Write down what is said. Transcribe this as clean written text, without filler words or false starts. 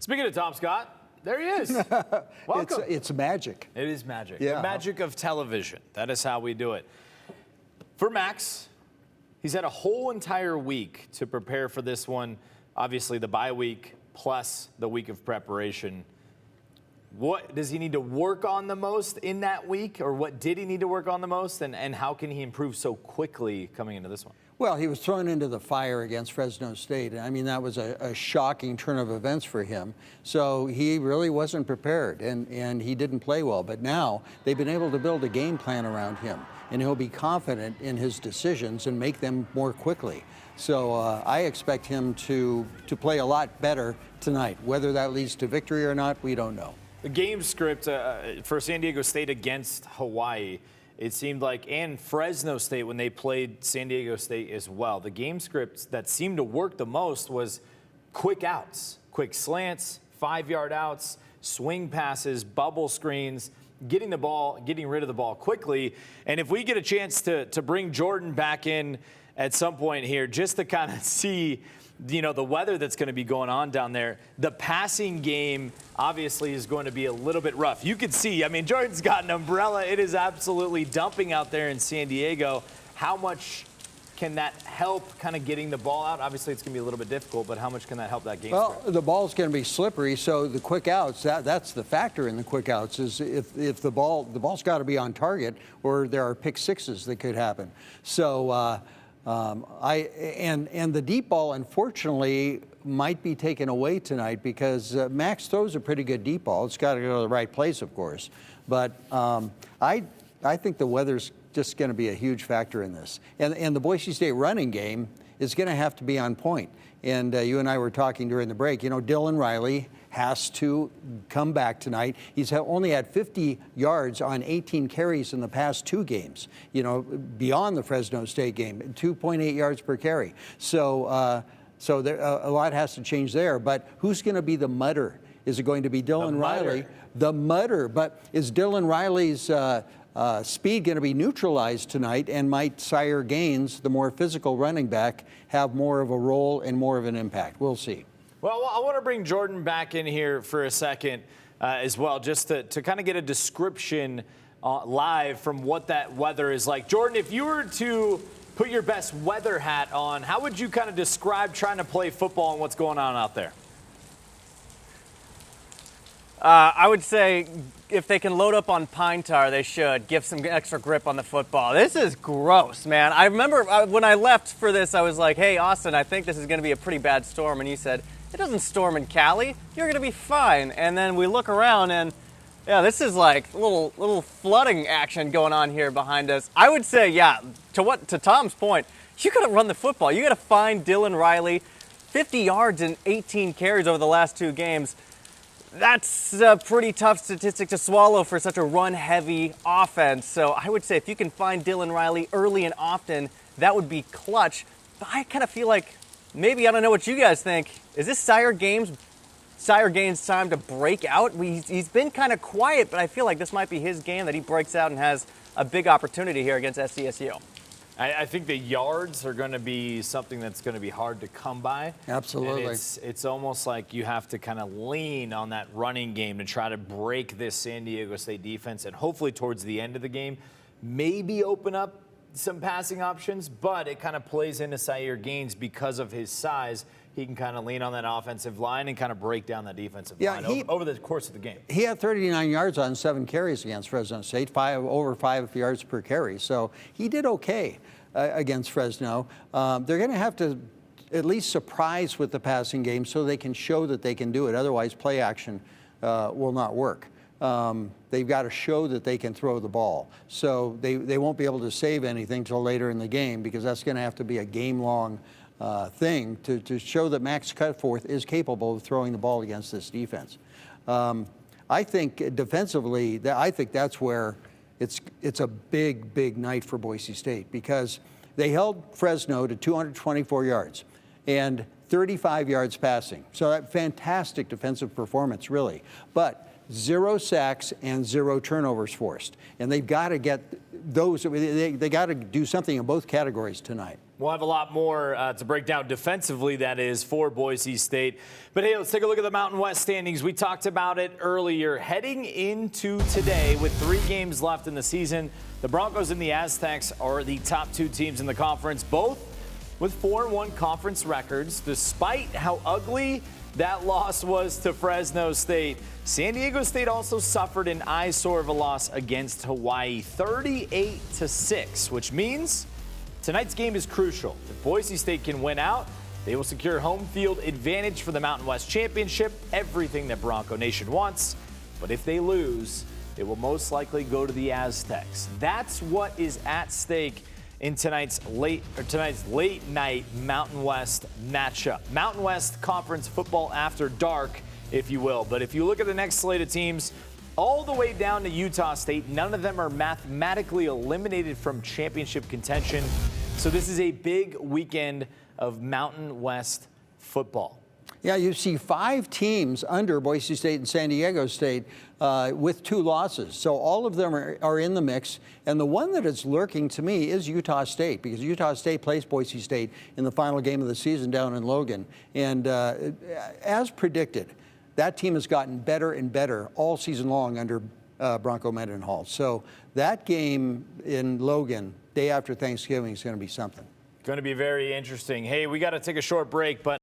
Speaking of Tom Scott, there he is. Welcome. It's magic. It is magic. Yeah. The magic of television. That is how we do it. For Max, he's had a whole entire week to prepare for this one. Obviously, the bye week plus the week of preparation. What does he need to work on the most in that week, or what did he need to work on the most, and how can he improve so quickly coming into this one? Well, he was thrown into the fire against Fresno State. I mean, that was a shocking turn of events for him. So he really wasn't prepared, and he didn't play well. But now they've been able to build a game plan around him, and he'll be confident in his decisions and make them more quickly. So I expect him to play a lot better tonight. Whether that leads to victory or not, we don't know. The game script for San Diego State against Hawaii, it seemed like, and Fresno State when they played San Diego State as well, the game script that seemed to work the most was quick outs, quick slants, 5-yard outs, swing passes, bubble screens, getting rid of the ball quickly. And if we get a chance to bring Jordan back in at some point here, just to kind of see, you know, the weather that's going to be going on down there, the passing game obviously is going to be a little bit rough. You can see, I mean, Jordan's got an umbrella. It is absolutely dumping out there in San Diego. How much can that help kind of getting the ball out? Obviously, it's going to be a little bit difficult, but how much can that help that game? Well, the ball's going to be slippery, so the quick outs, that's the factor in the quick outs, is if the ball's got to be on target, or there are pick sixes that could happen. So and the deep ball, unfortunately, might be taken away tonight because Max throws a pretty good deep ball. It's got to go to the right place, of course. But I think the weather's just going to be a huge factor in this. And the Boise State running game is going to have to be on point. And you and I were talking during the break. You know, Dylan Riley has to come back tonight. He's only had 50 yards on 18 carries in the past 2 games, you know, beyond the Fresno State game, 2.8 yards per carry. So there, a lot has to change there. But who's going to be the mudder? Is it going to be Dylan Riley? The mudder. But is Dylan Riley's speed going to be neutralized tonight, and might Sire Gaines, the more physical running back, have more of a role and more of an impact? We'll see. Well, I want to bring Jordan back in here for a second as well, just to kind of get a description live from what that weather is like. Jordan, if you were to put your best weather hat on, how would you kind of describe trying to play football and what's going on out there? I would say if they can load up on pine tar, they should give some extra grip on the football. This is gross, man. I remember when I left for this, I was like, hey, Austin, I think this is going to be a pretty bad storm. And you said, it doesn't storm in Cali. You're going to be fine. And then we look around, and yeah, this is like little flooding action going on here behind us. I would say, yeah, to Tom's point, you got to run the football. You got to find Dylan Riley, 50 yards and 18 carries over the last 2 games. That's a pretty tough statistic to swallow for such a run-heavy offense. So I would say if you can find Dylan Riley early and often, that would be clutch. But I kind of feel like maybe, I don't know what you guys think, is this Sire Gaines' time to break out? He's been kind of quiet, but I feel like this might be his game that he breaks out and has a big opportunity here against SDSU. I think the yards are going to be something that's going to be hard to come by. Absolutely. And it's almost like you have to kind of lean on that running game to try to break this San Diego State defense, and hopefully towards the end of the game, maybe open up some passing options, but it kind of plays into Sire Gaines because of his size. He can kind of lean on that offensive line and kind of break down that defensive line over the course of the game. He had 39 yards on 7 carries against Fresno State, over 5 yards per carry. So he did okay against Fresno. They're going to have to at least surprise with the passing game so they can show that they can do it. Otherwise, play action will not work. They've got to show that they can throw the ball. So they won't be able to save anything till later in the game, because that's going to have to be a game-long thing to show that Max Cutforth is capable of throwing the ball against this defense. I think defensively, I think that's where it's a big night for Boise State, because they held Fresno to 224 yards and 35 yards passing. So that fantastic defensive performance, really. But 0 sacks and 0 turnovers forced. And they've got to get those, they got to do something in both categories tonight. We'll have a lot more to break down defensively, that is, for Boise State. But hey, let's take a look at the Mountain West standings. We talked about it earlier. Heading into today with 3 games left in the season, the Broncos and the Aztecs are the top 2 teams in the conference, both with 4-1 conference records. Despite how ugly that loss was to Fresno State, San Diego State also suffered an eyesore of a loss against Hawaii, 38-6, which means tonight's game is crucial. If Boise State can win out, they will secure home field advantage for the Mountain West Championship, everything that Bronco Nation wants. But if they lose, it will most likely go to the Aztecs. That's what is at stake in tonight's late night Mountain West matchup. Mountain West Conference football after dark, if you will. But if you look at the next slate of teams, all the way down to Utah State, none of them are mathematically eliminated from championship contention. So this is a big weekend of Mountain West football. Yeah, you see 5 teams under Boise State and San Diego State with 2 losses. So all of them are in the mix. And the one that is lurking to me is Utah State, because Utah State plays Boise State in the final game of the season down in Logan. And as predicted, that team has gotten better and better all season long under Bronco Mendenhall. So that game in Logan, day after Thanksgiving, is going to be something. Going to be very interesting. Hey, we got to take a short break, but